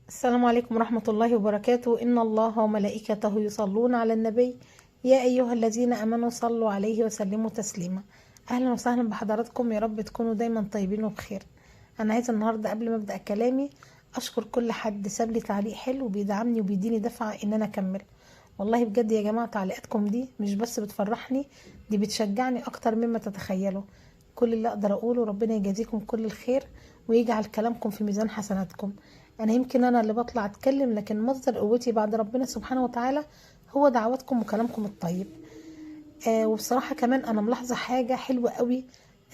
السلام عليكم ورحمة الله وبركاته. إن الله وملائكته يصلون على النبي يا أيها الذين آمنوا صلوا عليه وسلموا تسليما. أهلا وسهلا بحضراتكم، يا رب تكونوا دايما طيبين وبخير. أنا عايزة النهاردة قبل ما أبدأ كلامي أشكر كل حد ساب لي تعليق حلو وبيدعمني وبيديني دفعة إن أنا أكمل. والله بجد يا جماعة تعليقاتكم دي مش بس بتفرحني، دي بتشجعني أكتر مما تتخيلوا. كل اللي أقدر أقوله ربنا يجازيكم كل الخير ويجعل كلامكم في ميزان حسناتكم. انا اللي بطلع اتكلم، لكن مصدر قوتي بعد ربنا سبحانه وتعالى هو دعواتكم وكلامكم الطيب. وبصراحة كمان انا ملاحظة حاجة حلوة قوي،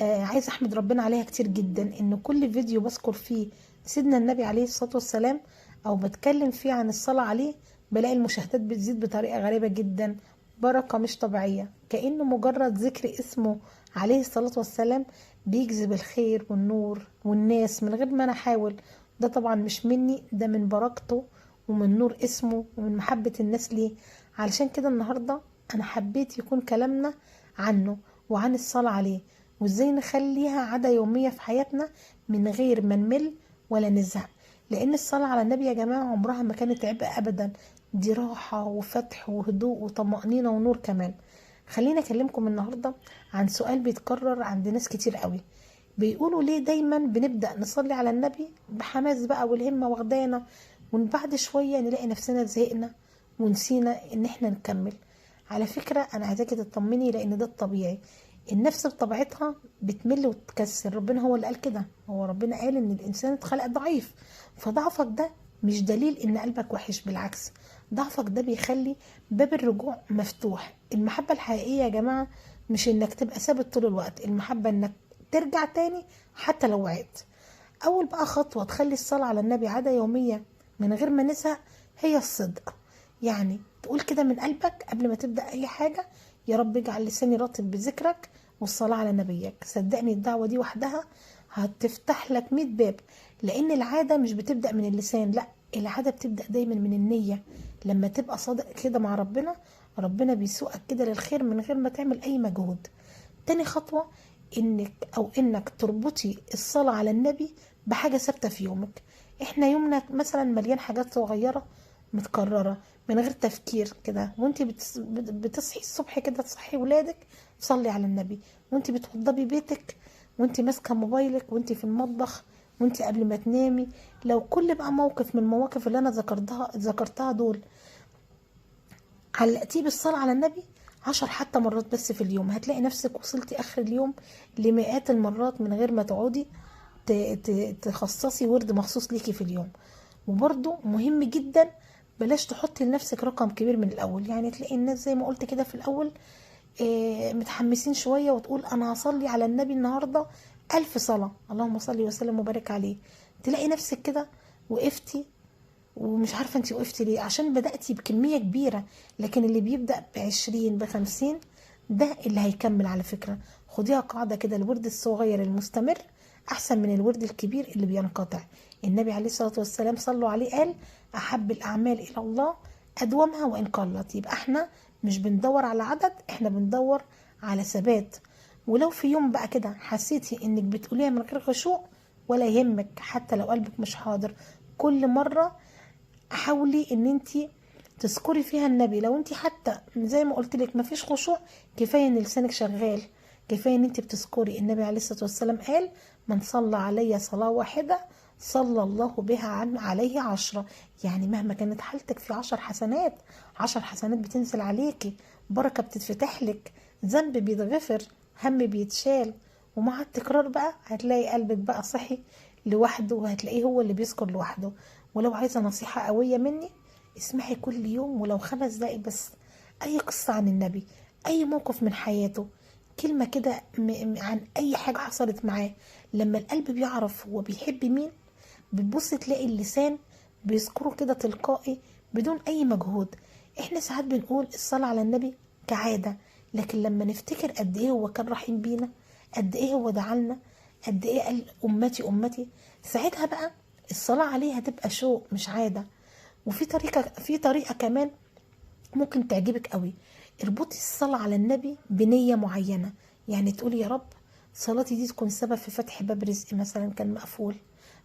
عايزة احمد ربنا عليها كتير جدا، ان كل فيديو بذكر فيه سيدنا النبي عليه الصلاة والسلام او بتكلم فيه عن الصلاة عليه بلاقي المشاهدات بتزيد بطريقة غريبة جدا، بركة مش طبيعية، كأنه مجرد ذكر اسمه عليه الصلاة والسلام بيجذب الخير والنور والناس من غير ما انا احاول. ده طبعا مش مني، ده من بركته ومن نور اسمه ومن محبة الناس ليه. علشان كده النهاردة انا حبيت يكون كلامنا عنه وعن الصلاة عليه، وازاي نخليها عادة يومية في حياتنا من غير ما نمل ولا نزهق. لان الصلاة على النبي يا جماعة عمرها ما كانت عبء ابدا، دي راحة وفتح وهدوء وطمأنينة ونور كمان. خليني اكلمكم النهاردة عن سؤال بيتكرر عند ناس كتير قوي، بيقولوا ليه دايما بنبدأ نصلي على النبي بحماس بقى والهمة واخدانا، وبعد شوية نلاقي نفسنا زهقنا ونسينا ان احنا نكمل. على فكرة انا عايزاكي تطمني، لان ده الطبيعي، النفس بطبيعتها بتمل وتكسر، ربنا هو اللي قال كده، هو ربنا قال ان الانسان اتخلق ضعيف. فضعفك ده مش دليل ان قلبك وحش، بالعكس، ضعفك ده بيخلي باب الرجوع مفتوح. المحبة الحقيقية يا جماعة مش انك تبقى ثابت طول الوقت، المحبة انك ترجع تاني حتى لو وعدت. اول بقى خطوة تخلي الصلاة على النبي عادة يومية من غير ما نزهق هي الصدق. يعني تقول كده من قلبك قبل ما تبدأ اي حاجة: يا رب اجعل لساني رطب بذكرك والصلاة على نبيك. صدقني الدعوة دي وحدها هتفتح لك 100 باب، لان العادة مش بتبدأ من اللسان، لا، العادة بتبدأ دايما من النية. لما تبقى صادق كده مع ربنا، ربنا بيسوقك كده للخير من غير ما تعمل اي مجهود. تاني خطوة انك تربطي الصلاة على النبي بحاجة ثابتة في يومك. احنا يومنا مثلا مليان حاجات صغيرة متكررة من غير تفكير كده، وانت بتصحي الصبح كده تصحي ولادك صلي على النبي، وانت بتوضبي بيتك، وانت ماسكة موبايلك، وانت في المطبخ، وانت قبل ما تنامي. لو كل بقى موقف من المواقف اللي انا ذكرتها دول علقتيه بالصلاة على النبي 10 حتى مرات بس في اليوم، هتلاقي نفسك وصلتي آخر اليوم لمئات المرات من غير ما تقعدي تخصصي ورد مخصوص ليكي في اليوم. وبرده مهم جدا بلاش تحطي لنفسك رقم كبير من الأول، يعني تلاقي الناس زي ما قلت كده في الأول متحمسين شوية وتقول أنا هصلي على النبي النهاردة 1000 صلاة، اللهم صلي وسلم وبارك عليه. تلاقي نفسك كده وقفتي ومش عارفة انتي وقفتي ليه، عشان بدأتي بكمية كبيرة. لكن اللي بيبدأ ب20 ب50 ده اللي هيكمل. على فكرة خديها قاعدة كده: الورد الصغير المستمر أحسن من الورد الكبير اللي بينقطع. النبي عليه الصلاة والسلام صلوا عليه قال: أحب الأعمال إلى الله أدومها وإن قلت. يبقى احنا مش بندور على عدد، احنا بندور على ثبات. ولو في يوم بقى كده حسيتي انك بتقوليها من غير خشوع، ولا يهمك حتى لو قلبك مش حاضر، كل مرة حاولي ان انت تذكري فيها النبي. لو انت حتى زي ما قلت لك مفيش خشوع، كفايه ان لسانك شغال، كفايه ان انت بتذكري. النبي عليه الصلاه والسلام قال: من صلى علي صلاه واحده صلى الله بها عليه 10. يعني مهما كانت حالتك في 10 حسنات، 10 حسنات بتنزل عليكي، بركه بتتفتح لك، ذنب بيتغفر، هم بيتشال. ومع التكرار بقى هتلاقي قلبك بقى صحي لوحده، وهتلاقيه هو اللي بيذكر لوحده. ولو عايزة نصيحة قوية مني، اسمعي كل يوم ولو 5 دقايق بس أي قصة عن النبي، أي موقف من حياته، كلمة كده عن أي حاجة حصلت معاه. لما القلب بيعرف هو بيحب مين، بتبص تلاقي اللسان بيذكره كده تلقائي بدون أي مجهود. احنا ساعات بنقول الصلاة على النبي كعادة، لكن لما نفتكر قد ايه هو كان رحيم بينا، قد ايه هو دعالنا، قد ايه قال أمتي أمتي، ساعتها بقى الصلاة عليه هتبقى شوق مش عادة. وفي طريقة كمان ممكن تعجبك قوي: اربطي الصلاة على النبي بنية معينة. يعني تقولي: يا رب صلاتي دي تكون سبب في فتح باب رزق مثلا كان مقفول،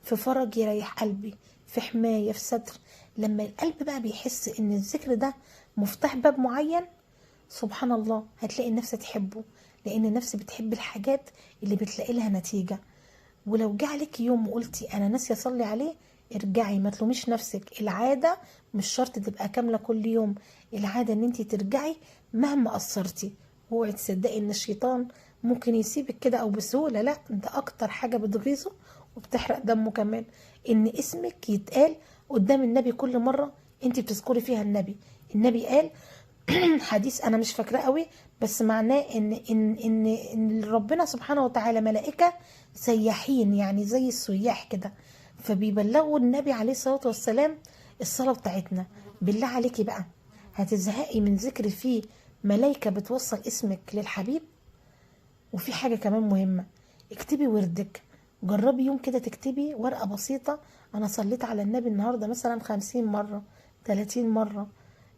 في فرج يريح قلبي، في حماية، في ستر. لما القلب بقى بيحس ان الذكر ده مفتاح باب معين، سبحان الله هتلاقي النفس تحبه، لان النفس بتحب الحاجات اللي بتلاقي لها نتيجة. ولو جه عليك يوم وقلتي انا ناسيه اصلي عليه، ارجعي، ما تلوميش نفسك. العاده مش شرط تبقى كامله كل يوم، العاده ان انت ترجعي مهما قصرتي. اوعي تصدقي ان الشيطان ممكن يسيبك كده او بسهوله، لا، ده اكتر حاجه بتغيظه وبتحرق دمه كمان ان اسمك يتقال قدام النبي كل مره انت بتذكري فيها النبي. النبي قال حديث انا مش فاكراه قوي، بس معناه ان ربنا سبحانه وتعالى ملائكه سياحين، يعني زي السياح كده، فبيبلغوا النبي عليه الصلاه والسلام الصلاه بتاعتنا. بالله عليكي بقى، هتزهقي من ذكر فيه ملائكه بتوصل اسمك للحبيب؟ وفي حاجه كمان مهمه، اكتبي وردك. جربي يوم كده تكتبي ورقه بسيطه، انا صليت على النبي النهارده مثلا 50 مره، 30 مره،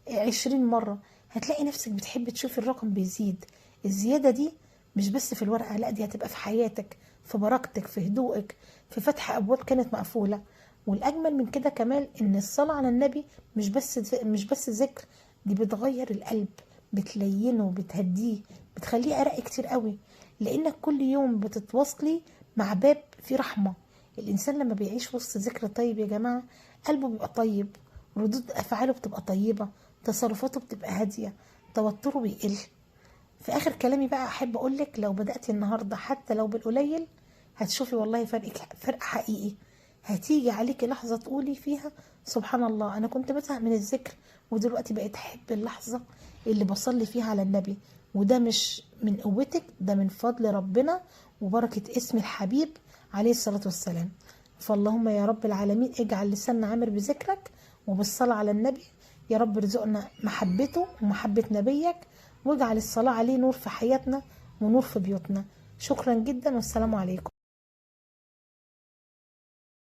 20 مرة. هتلاقي نفسك بتحب تشوفي الرقم بيزيد. الزيادة دي مش بس في الورقة، لا، دي هتبقى في حياتك، في بركتك، في هدوءك، في فتح أبواب كانت مقفولة. والأجمل من كده كمان إن الصلاة على النبي مش بس ذكر، دي بتغير القلب، بتلينه، بتهديه، بتخليه أرق كتير قوي، لأنك كل يوم بتتواصلي مع باب فيه رحمة. الإنسان لما بيعيش وسط ذكر طيب يا جماعة، قلبه بيبقى طيب، ردود أفعاله بتبقى طيبة، تصرفاته بتبقى هادية، توتره بيقل. في آخر كلامي بقى أحب أقولك، لو بدأتي النهاردة حتى لو بالقليل، هتشوفي والله فرق حقيقي. هتيجي عليكي لحظة تقولي فيها سبحان الله، أنا كنت بزهق من الذكر ودلوقتي بقيت أحب اللحظة اللي بصلي فيها على النبي. وده مش من قوتك، ده من فضل ربنا وبركة اسم الحبيب عليه الصلاة والسلام. فاللهم يا رب العالمين اجعل لساننا عامر بذكرك وبالصلاة على النبي. يا رب ارزقنا محبته ومحبة نبيك، واجعل الصلاة عليه نور في حياتنا ونور في بيوتنا. شكرا جدا والسلام عليكم.